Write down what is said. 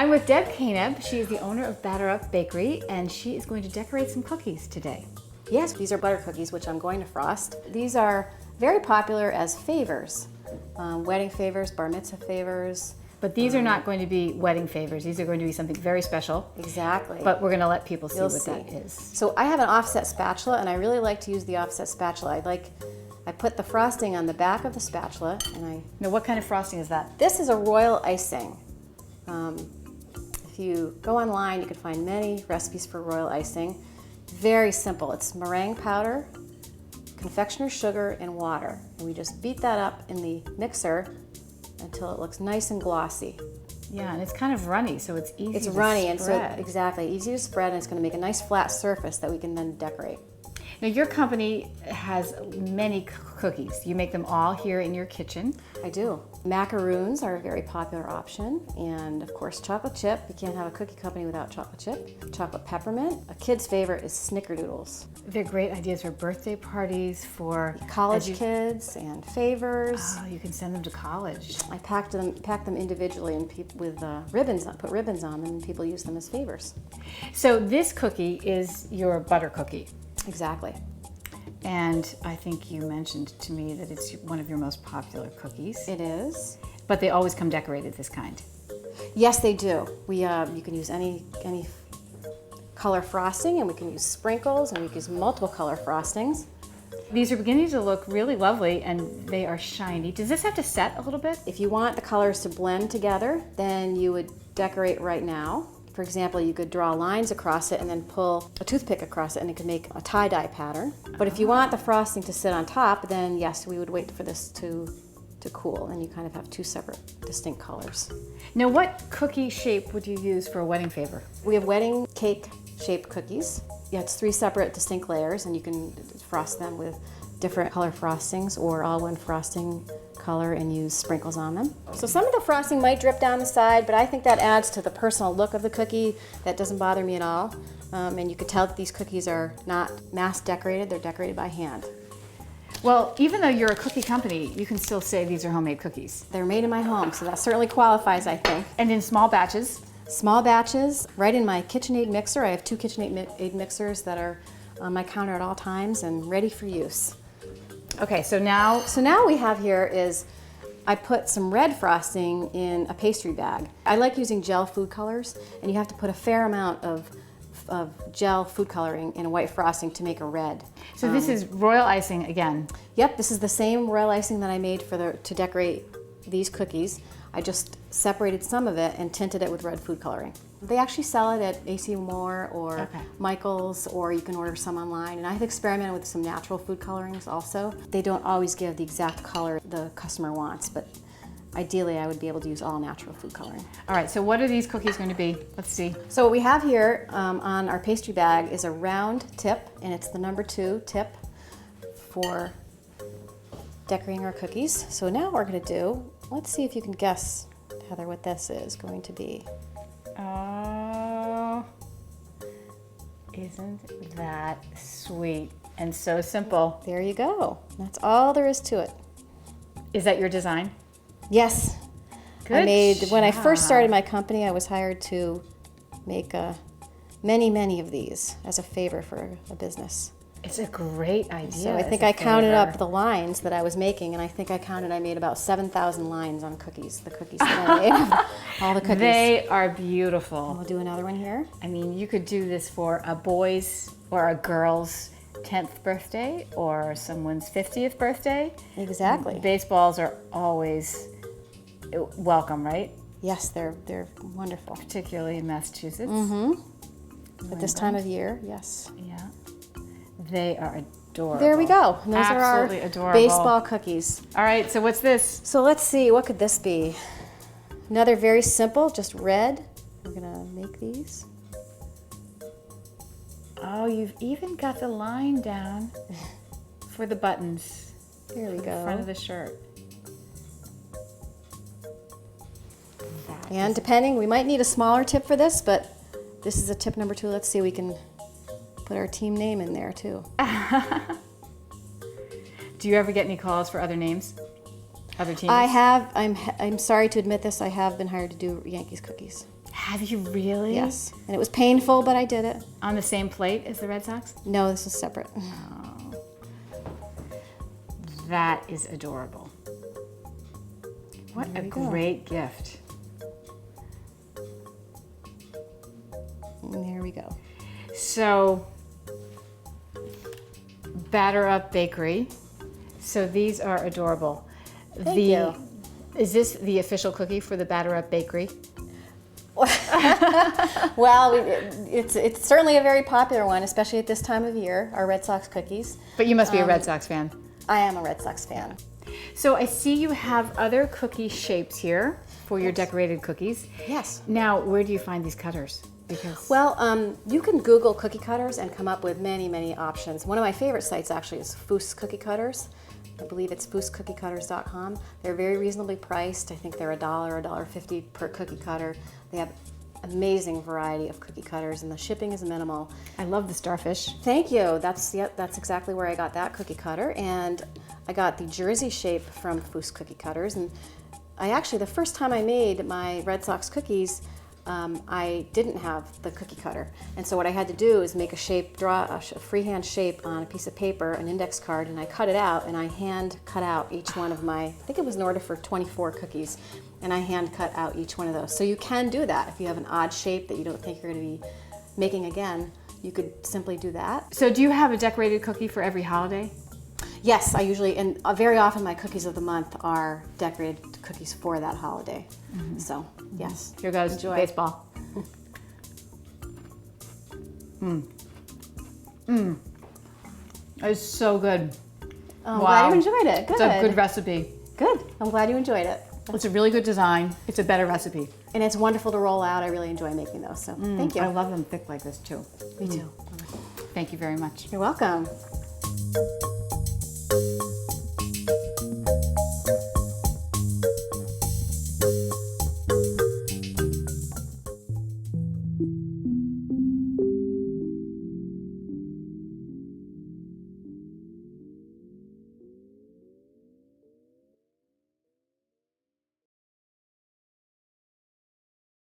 I'm with Deb Kaneb. She is the owner of Batter Up Bakery, and she is going to decorate some cookies today. Yes, these are butter cookies, which I'm going to frost. These are very popular as favors, wedding favors, bar mitzvah favors. But these are not going to be wedding favors. These are going to be something very special. Exactly. But we're going to let people see what that is. So I have an offset spatula, and I really like to use the offset spatula. I put the frosting on the back of the spatula, and Now, what kind of frosting is that? This is a royal icing. If you go online, you can find many recipes for royal icing. Very simple. It's meringue powder, confectioner sugar, and water. And we just beat that up in the mixer until it looks nice and glossy. Yeah, and it's kind of runny, so it's easy to spread. It's runny, and so exactly easy to spread, and it's going to make a nice flat surface that we can then decorate. Now, your company has many cookies. You make them all here in your kitchen. I do. Macaroons are a very popular option, and of course chocolate chip. You can't have a cookie company without chocolate chip. Chocolate peppermint. A kid's favorite is snickerdoodles. They're great ideas for birthday parties, for college kids, and favors. Oh, you can send them to college. I pack them individually and with ribbons. Put ribbons on them, and people use them as favors. So this cookie is your butter cookie. Exactly. And I think you mentioned to me that it's one of your most popular cookies. It is. But they always come decorated this kind. Yes, they do. You can use any color frosting, and we can use sprinkles, and we can use multiple color frostings. These are beginning to look really lovely, and they are shiny. Does this have to set a little bit? If you want the colors to blend together, then you would decorate right now. For example, you could draw lines across it and then pull a toothpick across it, and it could make a tie-dye pattern. But if you want the frosting to sit on top, then yes, we would wait for this to cool, and you kind of have two separate distinct colors. Now, what cookie shape would you use for a wedding favor? We have wedding cake shaped cookies. Yeah, it's 3 separate distinct layers, and you can frost them with different color frostings or all one frosting color and use sprinkles on them. So some of the frosting might drip down the side, but I think that adds to the personal look of the cookie. That doesn't bother me at all. And you could tell that these cookies are not mass decorated, they're decorated by hand. Well, even though you're a cookie company, you can still say these are homemade cookies. They're made in my home, so that certainly qualifies, I think. And in small batches? Small batches, right in my KitchenAid mixer. I have 2 KitchenAid mixers that are on my counter at all times and ready for use. Okay, so now we have here is I put some red frosting in a pastry bag. I like using gel food colors, and you have to put a fair amount of gel food coloring in a white frosting to make a red. So this is royal icing again. Yep, this is the same royal icing that I made to decorate these cookies. I just separated some of it and tinted it with red food coloring. They actually sell it at AC Moore or Michael's, or you can order some online. And I have experimented with some natural food colorings also. They don't always give the exact color the customer wants, but ideally I would be able to use all natural food coloring. All right, so what are these cookies going to be? Let's see. So what we have here on our pastry bag is a round tip, and it's the number 2 tip for decorating our cookies. So now what we're going to do, let's see if you can guess, Heather, what this is going to be. Oh, isn't that sweet and so simple? There you go. That's all there is to it. Is that your design? Yes. Good when I first started my company, I was hired to make many of these as a favor for a business. It's a great idea. So I think I counted up the lines that I was making, and I made about 7,000 lines on cookies, the cookies that I made. All the cookies. They are beautiful. We'll do another one here. I mean, you could do this for a boy's or a girl's 10th birthday or someone's 50th birthday. Exactly. Baseballs are always welcome, right? Yes, they're wonderful. Particularly in Massachusetts. Mm-hmm. At this time of year, yes. Yeah. They are adorable. There we go. And those Absolutely are our adorable baseball cookies. All right, so what's this? So let's see, what could this be? Another very simple, just red. We're gonna make these. Oh, you've even got the line down for the buttons. Here we go. The front of the shirt. And depending, we might need a smaller tip for this, but this is a tip number 2. Let's see, we can put our team name in there too. Do you ever get any calls for other names? Other teams? I have. I'm sorry to admit this. I have been hired to do Yankees cookies. Have you really? Yes. And it was painful, but I did it. On the same plate as the Red Sox? No, this is separate. Oh, that is adorable. What a great gift. And there we go. So, Batter Up Bakery. So these are adorable. Thank you. Is this the official cookie for the Batter Up Bakery? Well, it's certainly a very popular one, especially at this time of year, our Red Sox cookies. But you must be a Red Sox fan. I am a Red Sox fan. So I see you have other cookie shapes here for your decorated cookies. Yes. Now, where do you find these cutters? Because Well, you can Google cookie cutters and come up with many, many options. One of my favorite sites actually is Foos Cookie Cutters. I believe it's fooscookiecutters.com. They're very reasonably priced. I think they're $1 or $1.50 per cookie cutter. They have amazing variety of cookie cutters, and the shipping is minimal. I love the starfish. Thank you. That's exactly where I got that cookie cutter, and I got the Jersey shape from Foos Cookie Cutters. And I actually, the first time I made my Red Sox cookies, I didn't have the cookie cutter, and so what I had to do is make a shape, draw a freehand shape on a piece of paper, an index card, and I cut it out, and I hand cut out each one of my, I think it was in order for 24 cookies, and I hand cut out each one of those. So you can do that if you have an odd shape that you don't think you're going to be making again. You could simply do that. So do you have a decorated cookie for every holiday? Yes, I usually, and very often my cookies of the month are decorated cookies for that holiday. So, yes. Here goes Enjoy. baseball. It's so good. Oh, I'm Wow. glad you enjoyed it. Good. It's a good recipe. Good. I'm glad you enjoyed it. It's a really good design. It's a better recipe. And it's wonderful to roll out. I really enjoy making those. So, thank you. I love them thick like this too. Me too. Thank you very much. You're welcome.